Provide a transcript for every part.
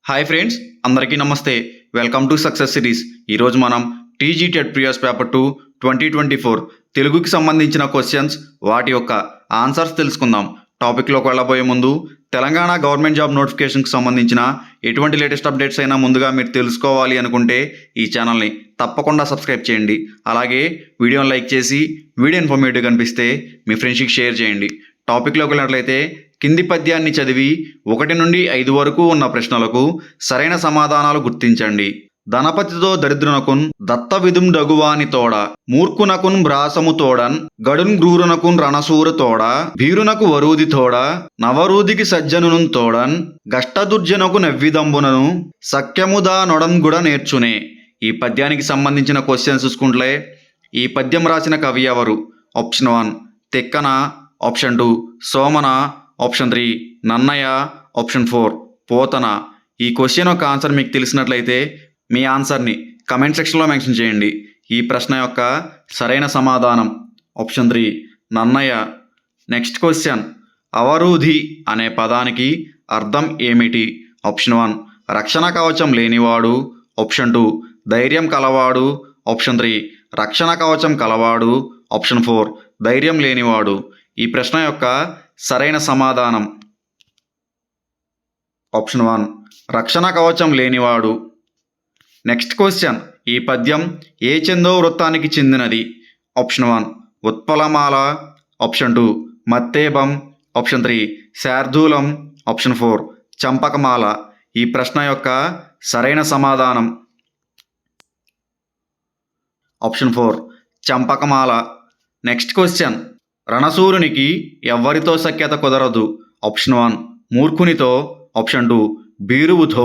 Hi friends, అందరికీ నమస్తే. Welcome to success series. ఈరోజు మనం టీజీ టెట్ ప్రియర్స్ పేపర్ 2 2024 తెలుగుకి సంబంధించిన క్వశ్చన్స్, వాటి యొక్క ఆన్సర్స్ తెలుసుకుందాం. టాపిక్లోకి వెళ్ళబోయే ముందు తెలంగాణ గవర్నమెంట్ జాబ్ నోటిఫికేషన్కి సంబంధించిన ఎటువంటి లేటెస్ట్ అప్డేట్స్ అయినా ముందుగా మీరు తెలుసుకోవాలి అనుకుంటే ఈ ఛానల్ని తప్పకుండా సబ్స్క్రైబ్ చేయండి. అలాగే వీడియోని లైక్ చేసి వీడియో ఇన్ఫర్మేటివ్ కనిపిస్తే మీ ఫ్రెండ్స్కి షేర్ చేయండి. టాపిక్లోకి వెళ్ళినట్లయితే కింది పద్యాన్ని చదివి 1 నుండి 5 వరకు ఉన్న ప్రశ్నలకు సరైన సమాధానాలు గుర్తించండి. ధనపతితో దరిద్రునకున్ దత్త విధుం డగువాని తోడ మూర్ఖునకున్ భ్రాసము తోడన్ గడున్ గ్రూరునకున్ రణసూర తోడ భీరునకు వరూది తోడ నవరూదికి సజ్జనును తోడన్ గష్టదుర్జనకు నెవ్విదంబునను సఖ్యముదా నొడన్ గుడ నేర్చునే. ఈ పద్యానికి సంబంధించిన క్వశ్చన్స్ చూసుకుంటే ఈ పద్యం రాసిన కవి ఎవరు? Option 1 Tikkana, option 2 Somana, option 3 Nannayya, option 4 Pothana. ఈ క్వశ్చన్ యొక్క ఆన్సర్ మీకు తెలిసినట్లయితే మీ ఆన్సర్ని కమెంట్ సెక్షన్లో మెన్షన్ చేయండి. ఈ ప్రశ్న యొక్క సరైన సమాధానం ఆప్షన్ 3 నన్నయ్య. నెక్స్ట్ క్వశ్చన్, అవరూధి అనే పదానికి అర్థం ఏమిటి? ఆప్షన్ 1 రక్షణ కవచం లేనివాడు, ఆప్షన్ 2 ధైర్యం కలవాడు, ఆప్షన్ 3 రక్షణ కవచం కలవాడు, ఆప్షన్ 4 ధైర్యం లేనివాడు. ఈ ప్రశ్న యొక్క సరైన సమాధానం ఆప్షన్ 1 రక్షణ కవచం లేనివాడు. నెక్స్ట్ క్వశ్చన్, ఈ పద్యం ఏ ఛందో వృత్తానికి చెందినది? ఆప్షన్ 1 ఉత్పలమాల, ఆప్షన్ 2 మత్తేబం, ఆప్షన్ 3 శార్దూలం, ఆప్షన్ 4 చంపకమాల. ఈ ప్రశ్న యొక్క సరైన సమాధానం ఆప్షన్ 4 చంపకమాల. నెక్స్ట్ క్వశ్చన్, రణసూరునికి ఎవ్వరితో సఖ్యత కుదరదు? ఆప్షన్ 1 మూర్ఖునితో, ఆప్షన్ 2 భీరువుతో,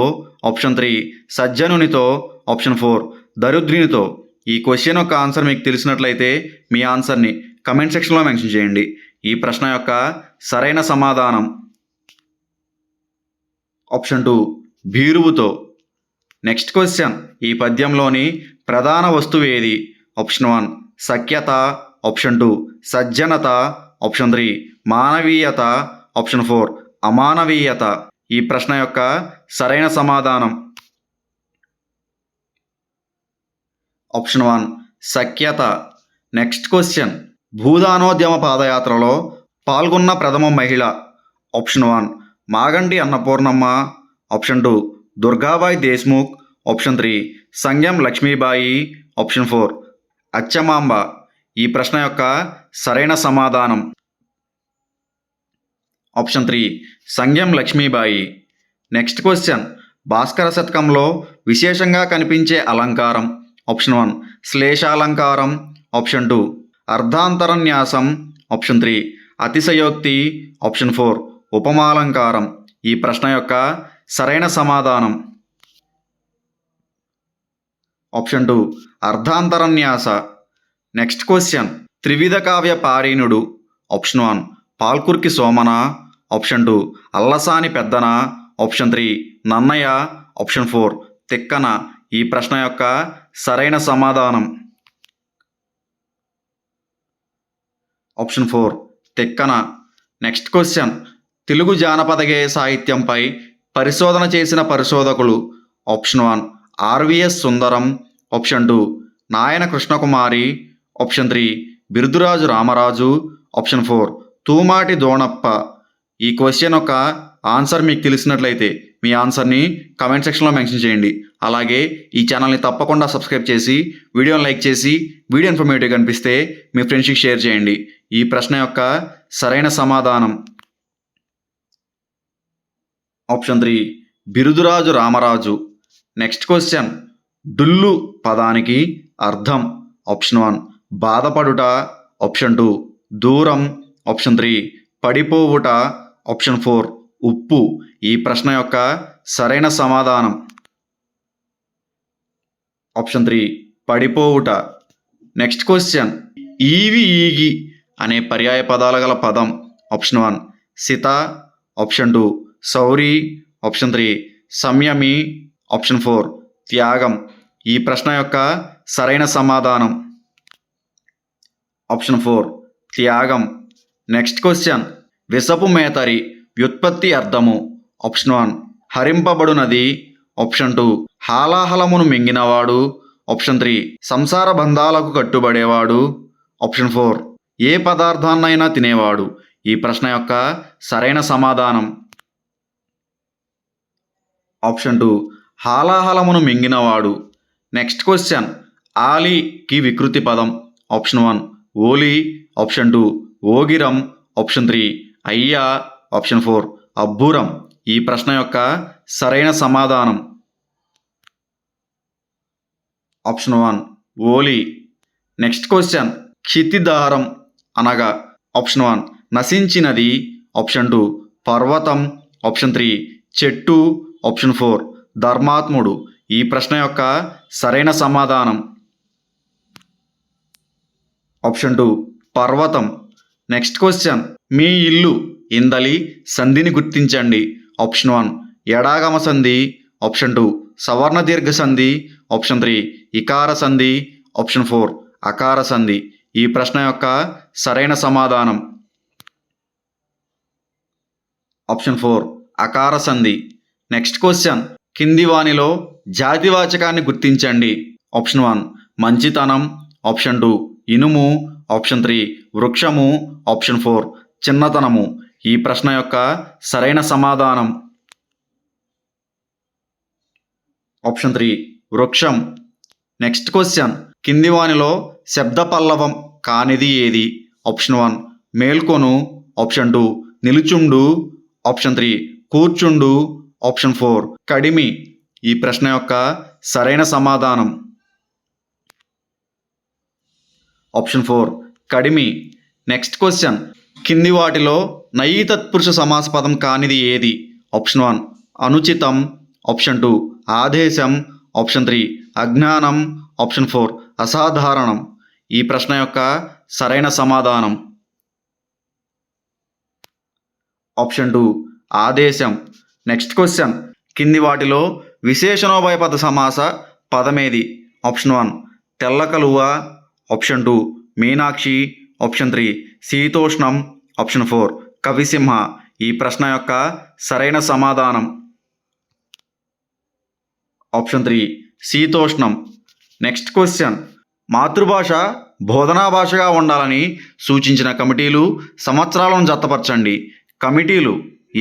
ఆప్షన్ 3 సజ్జనునితో, ఆప్షన్ 4 దరిద్రునితో. ఈ క్వశ్చన్ యొక్క ఆన్సర్ మీకు తెలిసినట్లయితే మీ ఆన్సర్ని కమెంట్ సెక్షన్లో మెన్షన్ చేయండి. ఈ ప్రశ్న యొక్క సరైన సమాధానం ఆప్షన్ 2 భీరువుతో. నెక్స్ట్ క్వశ్చన్, ఈ పద్యంలోని ప్రధాన వస్తువు ఏది? ఆప్షన్ 1 సఖ్యత, ఆప్షన్ 2 సజ్జనత, ఆప్షన్ 3 మానవీయత, ఆప్షన్ 4 అమానవీయత. ఈ ప్రశ్న యొక్క సరైన సమాధానం ఆప్షన్ 1 సఖ్యత. నెక్స్ట్ క్వశ్చన్, భూదానోద్యమ పాదయాత్రలో పాల్గొన్న ప్రథమ మహిళ? Option 1 Maganti Annapurnamma, option 2 Durgabai Deshmukh, option 3 Sangem Lakshmibai, option 4 Achchamamba. ఈ ప్రశ్న యొక్క సరైన సమాధానం option 3 Sangem Lakshmibai. Next question, భాస్కర శతకంలో విశేషంగా కనిపించే అలంకారం? ఆప్షన్ 1 శ్లేషాలంకారం, ఆప్షన్ 2 అర్ధాంతరన్యాసం, ఆప్షన్ 3 అతిశయోక్తి, ఆప్షన్ 4 ఉపమాలంకారం. ఈ ప్రశ్న యొక్క సరైన సమాధానం ఆప్షన్ 2 అర్ధాంతరన్యాస. నెక్స్ట్ క్వశ్చన్, త్రివిధ కావ్య పారీణుడు? Option 1 Palkuriki Somana, option 2 Allasani Peddana, option 3 Nannayya, option 4 Tikkana. ఈ ప్రశ్న యొక్క సరైన సమాధానం option 4 Tikkana. Next question, Telugu జానపద గేయ సాహిత్యంపై పరిశోధన చేసిన పరిశోధకులు? ఆప్షన్ 1 ఆర్విఎస్ సుందరం, ఆప్షన్ 2 నాయన కృష్ణకుమారి, ఆప్షన్ 3 బిరుదురాజు రామరాజు, ఆప్షన్ 4 తూమాటి దోణప్ప. ఈ క్వశ్చన్ యొక్క ఆన్సర్ మీకు తెలిసినట్లయితే మీ ఆన్సర్ని కమెంట్ సెక్షన్లో మెన్షన్ చేయండి. అలాగే ఈ ఛానల్ని తప్పకుండా సబ్స్క్రైబ్ చేసి వీడియోని లైక్ చేసి వీడియో ఇన్ఫర్మేటివ్ కనిపిస్తే మీ ఫ్రెండ్స్కి షేర్ చేయండి. ఈ ప్రశ్న యొక్క సరైన సమాధానం option 3 Birudaraju Ramaraju. Next question, డుల్లు పదానికి అర్థం? ఆప్షన్ 1 బాధపడుట, ఆప్షన్ 2 దూరం, ఆప్షన్ 3 పడిపోవుట, ఆప్షన్ 4 ఉప్పు. ఈ ప్రశ్న యొక్క సరైన సమాధానం ఆప్షన్ 3 పడిపోవుట. నెక్స్ట్ క్వశ్చన్, ఈవి ఈగి అనే పర్యాయ పదాలు గల పదం? ఆప్షన్ 1 సిత, ఆప్షన్ 2 సౌరి, ఆప్షన్ 3 సంయమి, ఆప్షన్ 4 త్యాగం. ఈ ప్రశ్న యొక్క సరైన సమాధానం ఆప్షన్ 4 త్యాగం. నెక్స్ట్ క్వశ్చన్, విషపు మేతరి వ్యుత్పత్తి అర్థము? ఆప్షన్ 1 హరింపబడునది, ఆప్షన్ 2 హాలాహలమును మింగినవాడు, ఆప్షన్ 3 సంసార బంధాలకు కట్టుబడేవాడు, ఆప్షన్ 4 ఏ పదార్థాన్నైనా తినేవాడు. ఈ ప్రశ్న యొక్క సరైన సమాధానం ఆప్షన్ 2 హాలాహలమును మింగినవాడు. నెక్స్ట్ క్వశ్చన్ ఆలీకి వికృతి పదం. ఆప్షన్ 1 ఓలి, ఆప్షన్ 2 ఓగిరం, ఆప్షన్ 3 అయ్యా, ఆప్షన్ 4 అబ్బురం. ఈ ప్రశ్న యొక్క సరైన సమాధానం ఆప్షన్ 1 ఓలి. నెక్స్ట్ క్వశ్చన్ క్షితిదారం అనగా ఆప్షన్ 1 నశించినది, ఆప్షన్ 2 పర్వతం, ఆప్షన్ 3 చెట్టు, ఆప్షన్ 4 ధర్మాత్ముడు. ఈ ప్రశ్న యొక్క సరైన సమాధానం ఆప్షన్ 2 పర్వతం. నెక్స్ట్ క్వశ్చన్ మీ ఇల్లు ఇందలి సంధిని గుర్తించండి. ఆప్షన్ 1 ఎడాగమ సంధి, ఆప్షన్ 2 సవర్ణ దీర్ఘ సంధి, ఆప్షన్ 3 ఇకార సంధి, ఆప్షన్ 4 అకార సంధి. ఈ ప్రశ్న యొక్క సరైన సమాధానం ఆప్షన్ 4 అకార సంధి. నెక్స్ట్ క్వశ్చన్ కింది వానిలో జాతివాచకాన్ని గుర్తించండి. ఆప్షన్ 1 మంచితనం, ఆప్షన్ 2 ఇనుము, ఆప్షన్ 3 వృక్షము, ఆప్షన్ 4 చిన్నతనము. ఈ ప్రశ్న యొక్క సరైన సమాధానం ఆప్షన్ 3 వృక్షం. నెక్స్ట్ క్వశ్చన్ కింది వానిలో శబ్ద పల్లవం కానిది ఏది. ఆప్షన్ 1 మేల్కొను, ఆప్షన్ 2 నిలుచుండు, ఆప్షన్ 3 కూర్చుండు, ఆప్షన్ 4 కడిమి. ఈ ప్రశ్న యొక్క సరైన సమాధానం ఆప్షన్ 4 కడిమి. నెక్స్ట్ క్వశ్చన్ కింది వాటిలో నయీ తత్పురుష సమాస పదం కానిది ఏది. ఆప్షన్ 1 అనుచితం, ఆప్షన్ 2 ఆదేశం, ఆప్షన్ 3 అజ్ఞానం, ఆప్షన్ 4 అసాధారణం. ఈ ప్రశ్న యొక్క సరైన సమాధానం ఆప్షన్ 2 ఆదేశం. నెక్స్ట్ క్వశ్చన్ కింది వాటిలో విశేషణోభయపద సమాస పదమేది. ఆప్షన్ 1 తెల్లకలువ, ఆప్షన్ 2 మీనాక్షి, ఆప్షన్ 3 శీతోష్ణం, ఆప్షన్ 4 కవిసింహ. ఈ ప్రశ్న యొక్క సరైన సమాధానం ఆప్షన్ 3 శీతోష్ణం. నెక్స్ట్ క్వశ్చన్ మాతృభాష బోధనా భాషగా ఉండాలని సూచించిన కమిటీలు సంవత్సరాలను జతపరచండి. కమిటీలు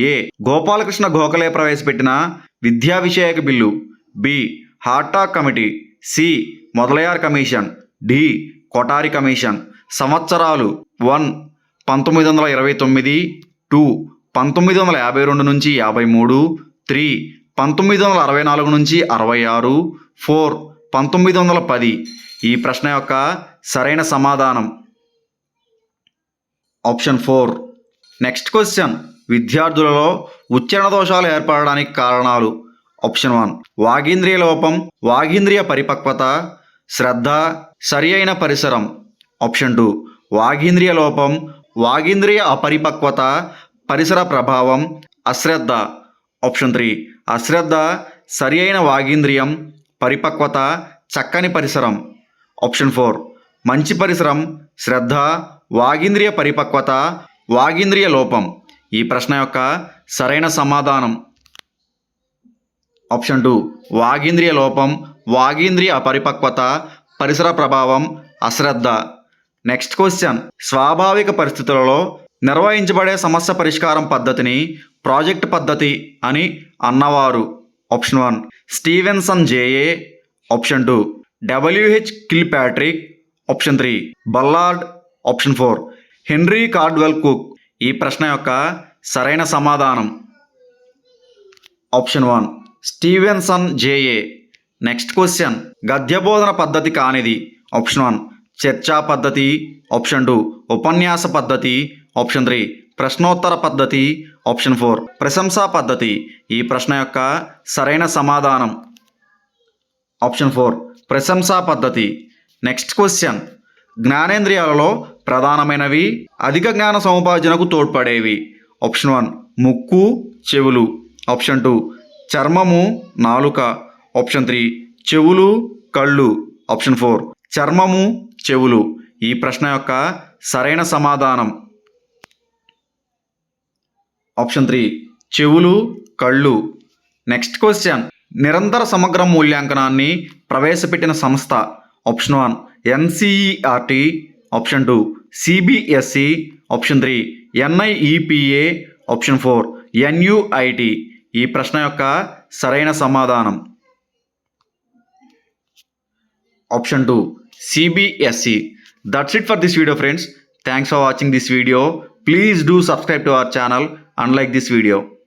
ఏ గోపాలకృష్ణ గోఖలే ప్రవేశపెట్టిన విద్యా విషయక bill, B Hartog committee, C Mudaliar commission, D Kothari commission. సంవత్సరాలు 1 1929, 2 1952 నుంచి 53, 3 1964 నుంచి 66, 4 1910. ఈ ప్రశ్న యొక్క సరైన సమాధానం ఆప్షన్ 4. నెక్స్ట్ క్వశ్చన్ విద్యార్థులలో ఉచ్చారణ దోషాలు ఏర్పడడానికి కారణాలు. ఆప్షన్ 1 వాగీంద్రియ లోపం, వాగీంద్రియ పరిపక్వత, శ్రద్ధ, సరి అయిన పరిసరం. ఆప్షన్ 2 వాగీంద్రియ లోపం, వాగీంద్రియ అపరిపక్వత, పరిసర ప్రభావం, అశ్రద్ధ. ఆప్షన్ 3 అశ్రద్ధ, సరి అయిన వాగీంద్రియం, పరిపక్వత, చక్కని పరిసరం. ఆప్షన్ 4 మంచి పరిసరం, శ్రద్ధ, వాగీంద్రియ పరిపక్వత, వాగీంద్రియ లోపం. ఈ ప్రశ్న యొక్క సరైన సమాధానం ఆప్షన్ 2 వాగీంద్రియ లోపం, వాగీంద్రియ అపరిపక్వత, పరిసర ప్రభావం, అశ్రద్ధ. నెక్స్ట్ క్వశ్చన్ స్వాభావిక పరిస్థితులలో నిర్వహించబడే సమస్య పరిష్కారం పద్ధతిని ప్రాజెక్ట్ పద్ధతి అని అన్నవారు. Option 1 Stevenson JA, option 2 WH Kilpatrick, option 3 Ballard, option 4 Henry Caldwell Cook. ఈ ప్రశ్న యొక్క సరైన సమాధానం option 1 Stevenson JA. Next question గద్య బోధన పద్ధతి కానిది. ఆప్షన్ 1 చర్చా పద్ధతి, ఆప్షన్ 2 ఉపన్యాస పద్ధతి, ఆప్షన్ 3 ప్రశ్నోత్తర పద్ధతి, ఆప్షన్ 4 ప్రశంసా పద్ధతి. ఈ ప్రశ్న యొక్క సరైన సమాధానం ఆప్షన్ 4 ప్రశంసా పద్ధతి. నెక్స్ట్ క్వశ్చన్ జ్ఞానేంద్రియాలలో ప్రధానమైనవి, అధిక జ్ఞాన సముపార్జనకు తోడ్పడేవి. ఆప్షన్ 1 ముక్కు, చెవులు, ఆప్షన్ 2 చర్మము, నాలుక, ఆప్షన్ 3 చెవులు, కళ్ళు, ఆప్షన్ 4 చర్మము, చెవులు. ఈ ప్రశ్న యొక్క సరైన సమాధానం ఆప్షన్ 3 చెవులు, కళ్ళు. నెక్స్ట్ క్వశ్చన్ నిరంతర సమగ్ర మూల్యాంకనాన్ని ప్రవేశపెట్టిన సంస్థ? Option 1 NCERT, option 2 CBSE, option 3 NIEPA, option 4 ఎన్యుఐటి. ఈ ప్రశ్న యొక్క సరైన సమాధానం option 2 CBSE. That's it for this video, friends. Thanks for watching this video. Please do subscribe to our channel and like this video.